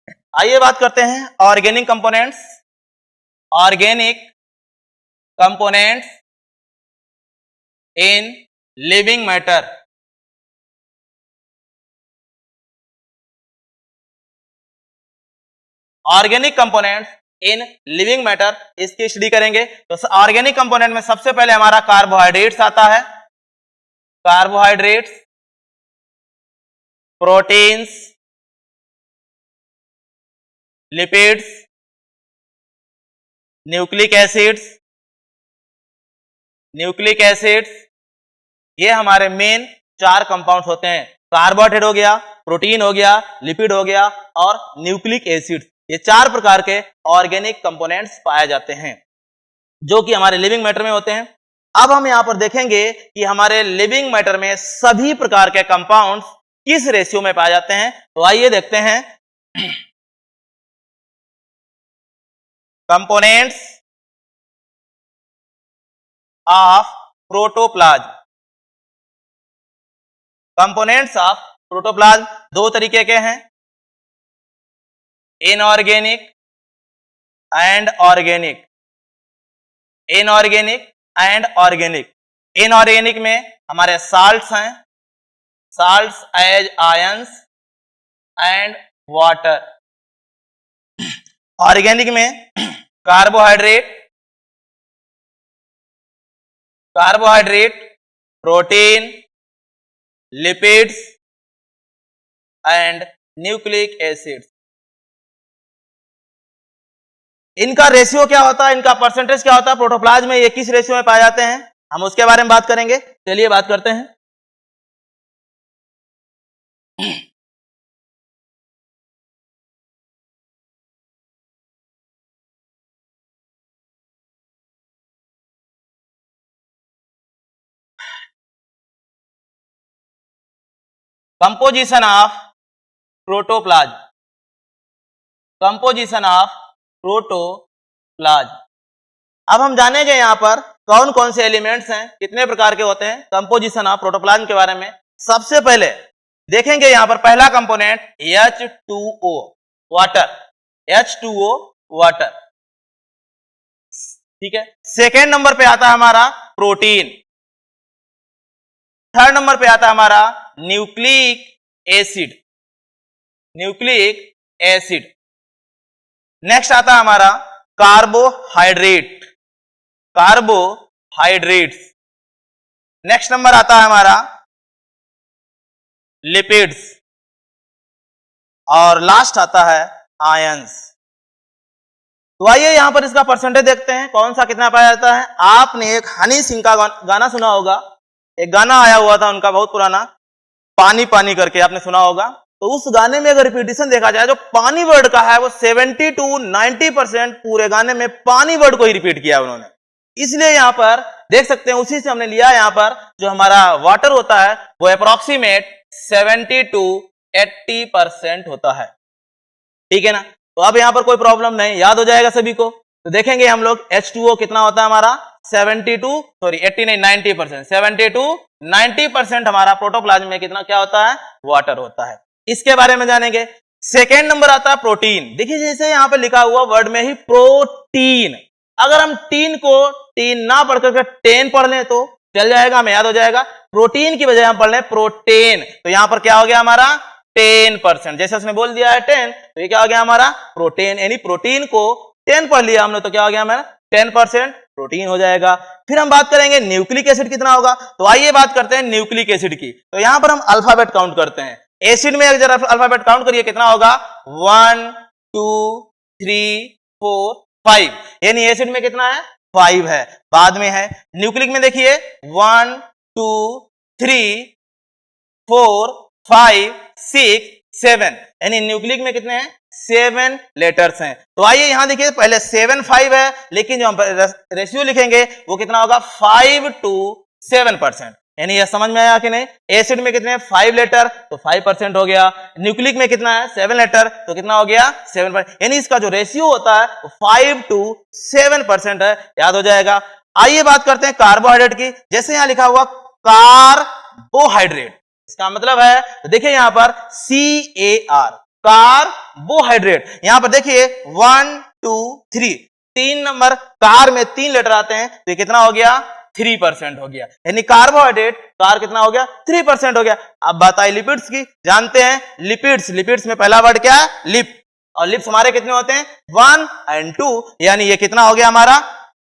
आइए बात करते हैं organic components. Organic components in living matter. Organic components in living matter, इसकी स्टडी करेंगे। तो ऑर्गेनिक कंपोनेंट में सबसे पहले हमारा कार्बोहाइड्रेट्स आता है। Carbohydrates, proteins, lipids, nucleic acids. Nucleic acids ये हमारे मेन 4 कंपाउंड्स होते हैं। कार्बोहाइड्रेट हो गया, प्रोटीन हो गया, लिपिड हो गया और न्यूक्लिक एसिड्स। ये 4 प्रकार के ऑर्गेनिक कंपोनेंट्स पाए जाते हैं जो कि हमारे लिविंग मैटर में होते हैं। अब हम यहां पर देखेंगे कि हमारे लिविंग मैटर में सभी प्रकार के कंपाउंड्स किस रेशियो में पाए जाते हैं। तो आइए देखते हैं components of protoplasm. Components of protoplasm 2 तरीके के हैं, inorganic and organic. Inorganic and organic. Inorganic में हमारे साल्ट्स हैं, salts as ions and water. Organic में carbohydrate, protein, lipids and nucleic acids. इनका रेशियो क्या होता है, इनका परसेंटेज क्या होता है प्रोटोप्लाज्म में, ये किस रेशियो में पाए जाते हैं, हम उसके बारे में बात करेंगे। चलिए बात करते हैं। Composition of protoplasm. Composition of protoplasm. अब हम जानेंगे यहां पर कौन कौन से एलिमेंट्स हैं, कितने प्रकार के होते हैं। कंपोजिशन ऑफ प्रोटोप्लाज्म के बारे में सबसे पहले देखेंगे। यहां पर पहला component H2O, water. H2O, water, ठीक है। सेकेंड नंबर पे आता है हमारा प्रोटीन। थर्ड नंबर पे आता है हमारा nucleic acid. Nucleic acid. Next आता है हमारा कार्बोहाइड्रेट। कार्बोहाइड्रेट्स। नेक्स्ट नंबर आता है हमारा लिपिड्स और लास्ट आता है आयंस। तो आइए यहां पर इसका परसेंटेज देखते हैं कौन सा कितना पाया जाता है। आपने एक हनी सिंह का गाना सुना होगा, एक गाना आया हुआ था उनका बहुत पुराना, पानी पानी करके, आपने सुना होगा। तो उस गाने में अगर रिपीटिशन देखा जाए, जो पानी वर्ड का है वो 70 to 90% पूरे गाने में पानी वर्ड को ही रिपीट किया उन्होंने। इसलिए यहां पर देख सकते हैं, उसी से हमने लिया यहां पर जो हमारा वाटर होता है वो अप्रोक्सीमेट 70 to 80% होता है, ठीक है ना। तो अब यहां पर कोई प्रॉब्लम नहीं, याद हो जाएगा सभी को। तो देखेंगे हम लोग H2O कितना होता है हमारा 70 to 90%। 70 to 90% हमारा प्रोटोप्लाज्म में कितना क्या होता है, वाटर होता है। इसके बारे में जानेंगे। सेकेंड नंबर आता है प्रोटीन। देखिए जैसे यहां पे लिखा हुआ वर्ड में ही प्रोटीन, अगर हम टीन को टीन ना पढ़ करके टेन पढ़ लें तो चल जाएगा, हमें याद हो जाएगा। प्रोटीन की बजाय हम पढ़ लें प्रोटेन, तो यहां पर क्या हो गया हमारा 10%। जैसे उसने बोल दिया है 10, तो ये क्या हो गया हमारा प्रोटीन, यानी प्रोटीन को 10 पढ़ लिया हमने तो क्या हो गया हमारा 10% प्रोटीन हो जाएगा। फिर हम बात करेंगे न्यूक्लिक एसिड कितना होगा। तो आइए बात करते हैं न्यूक्लिक एसिड की। तो यहां पर हम अल्फाबेट काउंट करते हैं। एसिड में अगर अल्फाबेट काउंट करिए कितना होगा 1 2 3 4 5, यानी एसिड में कितना है 5 है, बाद में है। न्यूक्लिक में देखिए 1 2 3 4 5 6 7, यानी न्यूक्लिक में कितने हैं 7 लेटर्स हैं। तो आइए यहां देखिए पहले 7 5 है, लेकिन जो हम रेशियो लिखेंगे वो कितना होगा 5 to 7%, यानी यह समझ में आया कि नहीं। एसिड में कितने 5 लेटर तो 5% हो गया, न्यूक्लिक में कितना है 7 लेटर तो कितना हो गया 7%, यानी इसका जो रेशियो होता है वो 5 to 7% है, याद हो जाएगा। आइए बात करते हैं कार्बोहाइड्रेट की। जैसे यहां लिखा हुआ कार्बोहाइड्रेट, इसका मतलब है तो देखिए यहां पर CAR, कार्बोहाइड्रेट। यहां पर देखिए 1 2 3 3 नंबर कार में 3 लेटर आते हैं तो ये कितना हो गया 3% हो गया, यानी कार्बोहाइड्रेट कार कितना हो गया 3% हो गया। अब बात आई लिपिड्स की, जानते हैं लिपिड्स, लिपिड्स में पहला वर्ड क्या है लिप, और लिप्स हमारे कितने होते हैं 1 और 2, यानी ये कितना हो गया हमारा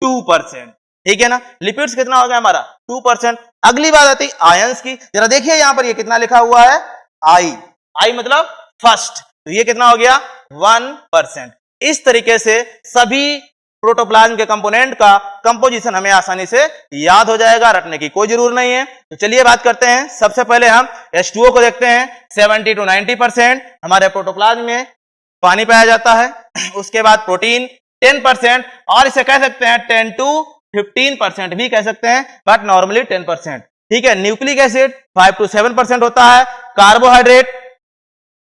2%, ठीक है ना। लिपिड्स कितना हो गया हमारा 2%। अगली बात आती है आयंस की, जरा देखिए यहां पर ये कितना लिखा हुआ है आई, आई मतलब फर्स्ट, तो ये कितना हो गया 1%। इस तरीके से सभी प्रोटोप्लाज्म के कंपोनेंट का कंपोजिशन हमें आसानी से याद हो जाएगा, रटने की कोई जरूरत नहीं है। तो चलिए बात करते हैं, सबसे पहले हम H2O को देखते हैं। 70 to 90% हमारे प्रोटोप्लाज्म में पानी पाया जाता है। उसके बाद प्रोटीन 10%, और इसे कह सकते हैं 10 to 15% भी कह सकते हैं, बट नॉर्मली 10%, ठीक है। न्यूक्लिक एसिड 5 to 7% होता है, कार्बोहाइड्रेट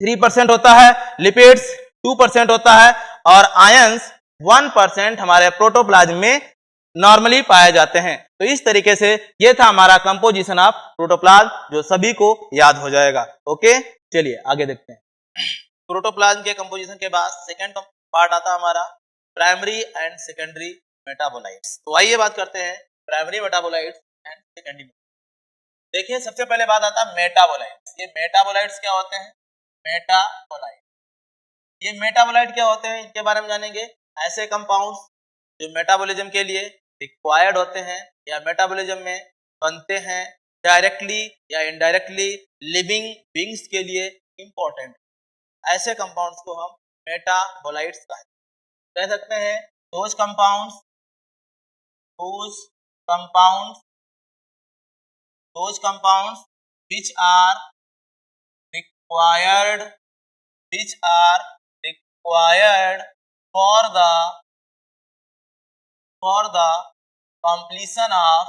3% होता है, लिपिड्स 2% होता है, और आयंस 1% हमारे प्रोटोप्लाज्म में नॉर्मली पाए जाते हैं। तो इस तरीके से ये था हमारा कंपोजिशन ऑफ प्रोटोप्लाज्म, जो सभी को याद हो जाएगा। ओके, चलिए आगे देखते हैं। प्रोटोप्लाज्म के कंपोजिशन के बाद सेकंड पार्ट आता हमारा प्राइमरी एंड सेकेंडरी मेटाबोलाइट्स। तो आइए बात करते हैं प्राइमरी मेटाबोलाइट्स एंड सेकेंडरी। देखिए सबसे पहले बात आता है मेटाबोलाइट्स। ये मेटाबोलाइट्स क्या होते हैं, मेटाबोलाइट, ये मेटाबोलाइट क्या होते हैं इनके बारे में जानेंगे। ऐसे कंपाउंड्स जो मेटाबॉलिज्म के लिए रिक्वायर्ड होते हैं या मेटाबॉलिज्म में बनते हैं, डायरेक्टली या इनडायरेक्टली लिविंग बीइंग्स के लिए इंपॉर्टेंट, ऐसे कंपाउंड्स को हम मेटाबोलाइट्स कह सकते हैं। Those compounds which are required for the completion of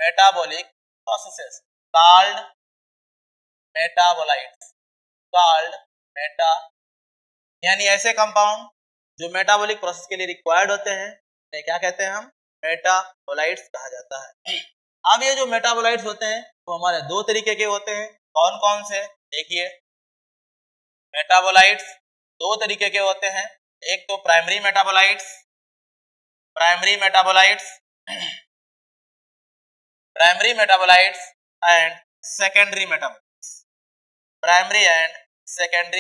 metabolic processes called metabolites, यानी ऐसे कंपाउंड जो मेटाबॉलिक प्रोसेस के लिए रिक्वायर्ड होते हैं उन्हें क्या कहते हैं हम, मेटाबोलाइट्स कहा जाता है। अब ये जो मेटाबोलाइट्स होते हैं वो हमारे दो तरीके के होते हैं, कौन कौन से, देखिए मेटाबोलाइट्स दो तरीके के होते हैं, एक तो primary metabolites and secondary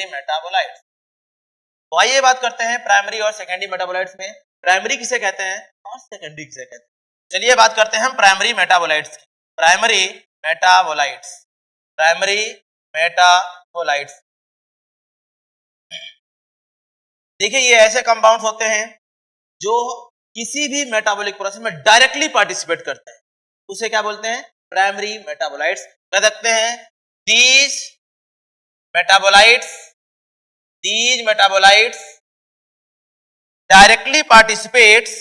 metabolites. तो आइए बात करते हैं प्राइमरी और सेकेंडरी मेटाबोलाइट्स में प्राइमरी किसे कहते हैं और सेकेंडरी किसे कहते हैं। चलिए बात करते हैं हम प्राइमरी मेटाबोलाइट्स की। प्राइमरी मेटाबोलाइट्स देखिए ये ऐसे कंपाउंड्स होते हैं जो किसी भी मेटाबॉलिक प्रोसेस में डायरेक्टली पार्टिसिपेट करते हैं, उसे क्या बोलते हैं, प्राइमरी मेटाबोलाइट्स कह सकते हैं। these metabolites directly participates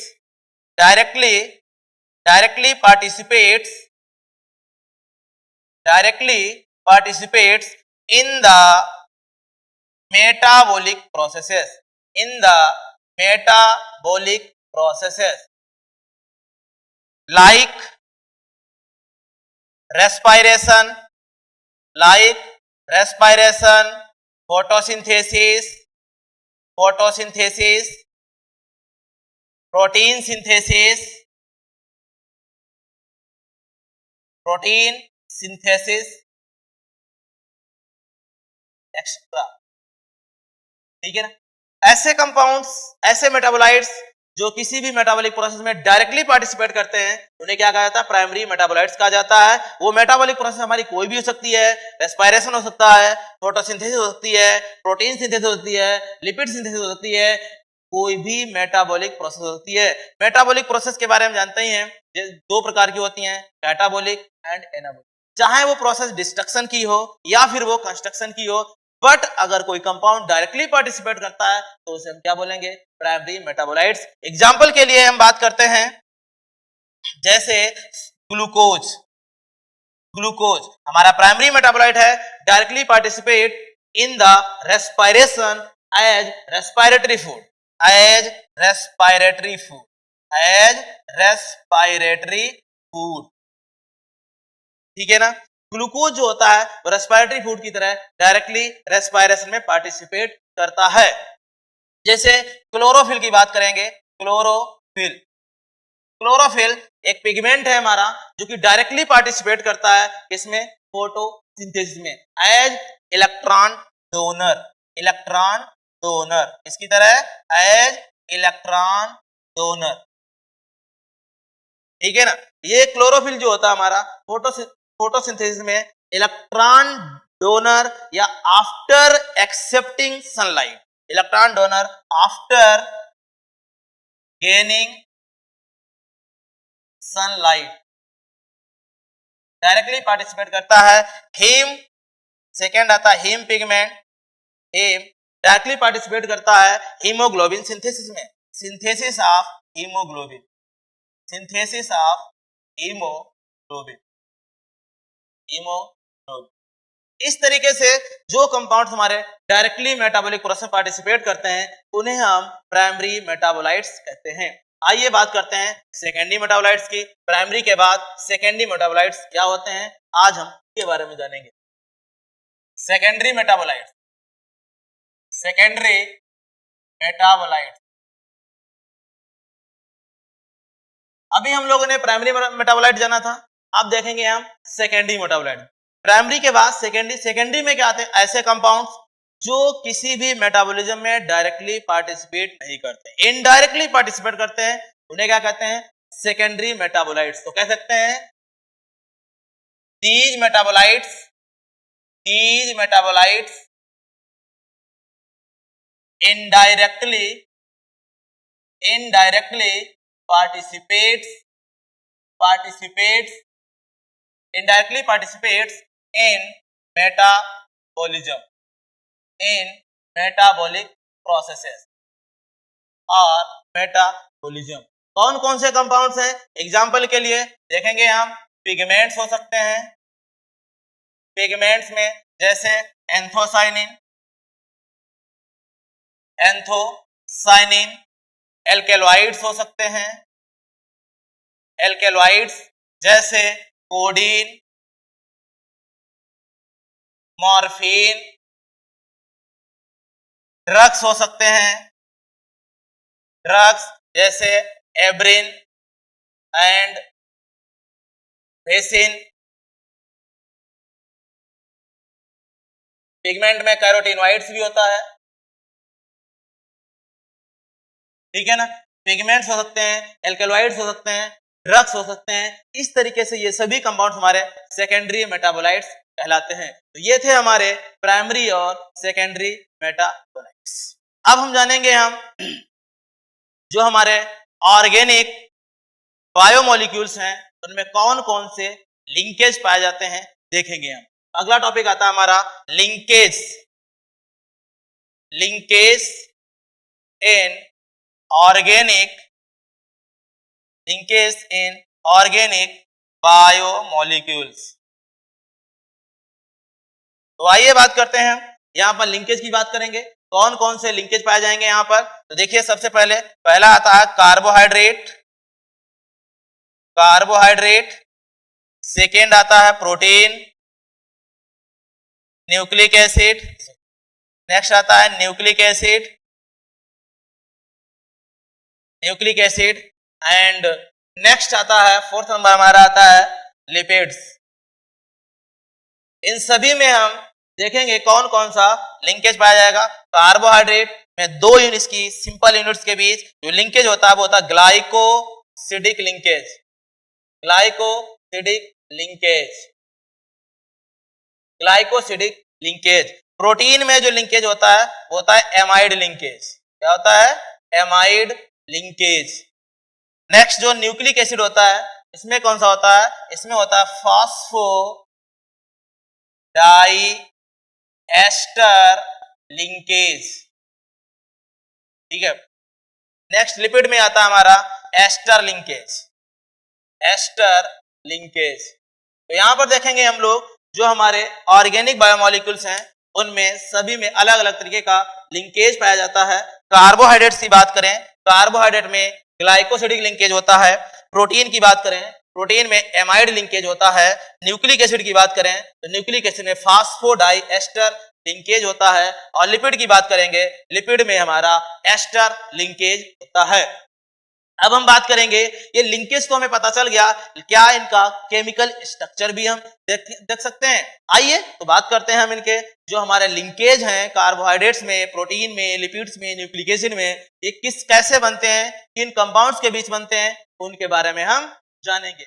in the metabolic processes like respiration, photosynthesis, protein synthesis, etcetera, ठीक है ना। ऐसे कंपाउंड्स, ऐसे मेटाबोलाइट्स जो किसी भी मेटाबॉलिक प्रोसेस में डायरेक्टली पार्टिसिपेट करते हैं उन्हें क्या कहा जाता है, प्राइमरी मेटाबोलाइट्स कहा जाता है। वो मेटाबॉलिक प्रोसेस हमारी कोई भी हो सकती है, रेस्पिरेशन हो सकता है, फोटोसिंथेसिस हो सकती है, प्रोटीन सिंथेसिस हो सकती है, लिपिड सिंथेसिस हो सकती है, कोई भी मेटाबॉलिक प्रोसेस हो सकती है। मेटाबॉलिक प्रोसेस के बारे में जानते ही हैं, दो प्रकार की होती हैं, कैटाबॉलिक एंड एनाबॉलिक। चाहे वो प्रोसेस डिस्ट्रक्शन की हो या फिर वो कंस्ट्रक्शन की हो, बट अगर कोई कंपाउंड डायरेक्टली पार्टिसिपेट करता है तो उसे हम क्या बोलेंगे, प्राइमरी मेटाबोलाइट्स। एग्जांपल के लिए हम बात करते हैं जैसे ग्लूकोज हमारा प्राइमरी मेटाबोलाइट है, directly participate in the respiration as respiratory food. As respiratory food, ठीक है ना। ग्लूकोज जो होता है वो रेस्पिरेटरी फूड की तरह डायरेक्टली रेस्पिरेशन में पार्टिसिपेट करता है। जैसे क्लोरोफिल की बात करेंगे, क्लोरोफिल, क्लोरोफिल एक पिगमेंट है हमारा जो कि डायरेक्टली पार्टिसिपेट करता है किसमें, फोटोसिंथेसिस में, as electron donor, electron donor, इसकी तरह एज इलेक्ट्रॉन डोनर, ठीक है ना। ये क्लोरोफिल जो होता है हमारा फोटोसिंथेसिस में इलेक्ट्रॉन डोनर या after accepting sunlight, electron donor after gaining sunlight directly participate करता है। हीम, सेकेंड आता है haem pigment, haem directly participate करता है हीमोग्लोबिन सिंथेसिस में, synthesis of haemoglobin, synthesis of haemoglobin, haemoglobin. इस तरीके से जो कंपाउंड्स हमारे डायरेक्टली मेटाबॉलिक प्रोसेस में पार्टिसिपेट करते हैं उन्हें हम प्राइमरी मेटाबोलाइट्स कहते हैं। आइए बात करते हैं सेकेंडरी मेटाबोलाइट्स की। प्राइमरी के बाद सेकेंडरी मेटाबोलाइट्स क्या होते हैं, आज हम इसके बारे में जानेंगे। सेकेंडरी मेटाबोलाइट्स, सेकेंडरी मेटाबोलाइट्स, अभी हम लोगों ने प्राइमरी मेटाबोलाइट जाना था, अब देखेंगे हम सेकेंडरी मेटाबोलाइट। प्राइमरी के बाद सेकेंडरी, सेकेंडरी में क्या आते हैं, ऐसे कंपाउंड्स जो किसी भी मेटाबॉलिज्म में डायरेक्टली पार्टिसिपेट नहीं करते, इनडायरेक्टली पार्टिसिपेट करते हैं, उन्हें क्या कहते हैं, सेकेंडरी मेटाबोलाइट्स। तो कह सकते हैं these metabolites indirectly participates in metabolism, in metabolic processes और मेटाबॉलिज्म। कौन कौन से कंपाउंड्स हैं, एग्जाम्पल के लिए देखेंगे हम, पिगमेंट्स हो सकते हैं, पिगमेंट्स में जैसे एंथोसाइनिन, एंथोसाइनिन, एल्केलॉइड्स हो सकते हैं, एल्केलॉइड्स जैसे कोडीन, मॉर्फिन, ड्रग्स हो सकते हैं, ड्रग्स जैसे एब्रिन एंड वेसिन। पिगमेंट में कैरोटीनॉइड्स भी होता है, ठीक है ना। पिगमेंट्स हो सकते हैं, एल्केलॉइड्स हो सकते हैं, ड्रग्स हो सकते हैं। इस तरीके से ये सभी कंपाउंड्स हमारे सेकेंडरी मेटाबोलाइट्स कहलाते हैं। तो ये थे हमारे प्राइमरी और सेकेंडरी मेटाबोलाइट्स। अब हम जानेंगे हम जो हमारे ऑर्गेनिक बायोमोलिक्यूल्स हैं उनमें कौन कौन से लिंकेज पाए जाते हैं, देखेंगे हम। अगला टॉपिक आता है हमारा linkage, linkage in organic, linkage in organic biomolecules. तो आइए बात करते हैं, यहां पर लिंकेज की बात करेंगे, कौन कौन से लिंकेज पाए जाएंगे यहां पर। तो देखिए सबसे पहले पहला आता है कार्बोहाइड्रेट, कार्बोहाइड्रेट, सेकेंड आता है प्रोटीन, न्यूक्लिक एसिड, नेक्स्ट आता है nucleic acid, nucleic acid and next आता है फोर्थ नंबर हमारा आता है लिपिड्स। इन सभी में हम देखेंगे कौन कौन सा लिंकेज पाया जाएगा। कार्बोहाइड्रेट में दो यूनिट्स की सिंपल यूनिट्स के बीच जो लिंकेज होता है वो होता है glycosidic linkage, glycosidic linkage, glycosidic linkage. Protein में जो लिंकेज होता है वो होता है एमाइड लिंकेज, क्या होता है, एमाइड लिंकेज। नेक्स्ट जो न्यूक्लिक एसिड होता है इसमें कौन सा होता है, इसमें होता है फॉस्फो डाई एस्टर लिंकेज, ठीक है। नेक्स्ट लिपिड में आता है हमारा एस्टर लिंकेज, एस्टर लिंकेज। तो यहां पर देखेंगे हम लोग जो हमारे ऑर्गेनिक बायोमोलिक्यूल्स हैं उनमें सभी में अलग अलग तरीके का लिंकेज पाया जाता है। कार्बोहाइड्रेट्स की बात करें, कार्बोहाइड्रेट में ग्लाइकोसिडिक लिंकेज होता है। प्रोटीन की बात करें, प्रोटीन में एमाइड लिंकेज होता है। न्यूक्लिक एसिड की बात करें तो न्यूक्लिक एसिड में फास्फोडाइएस्टर लिंकेज होता है। और लिपिड की बात करेंगे, लिपिड में हमारा एस्टर लिंकेज होता है। अब हम बात करेंगे, ये लिंकेज तो हमें पता चल गया, क्या इनका केमिकल स्ट्रक्चर भी हम देख सकते हैं। आइए तो बात करते हैं हम इनके जो हमारे लिंकेज हैं कार्बोहाइड्रेट्स में, प्रोटीन में, लिपिड्स में, न्यूक्लिक एसिड में, ये कैसे बनते हैं, किन कंपाउंड्स के बीच बनते हैं, उनके बारे में हम जानेंगे।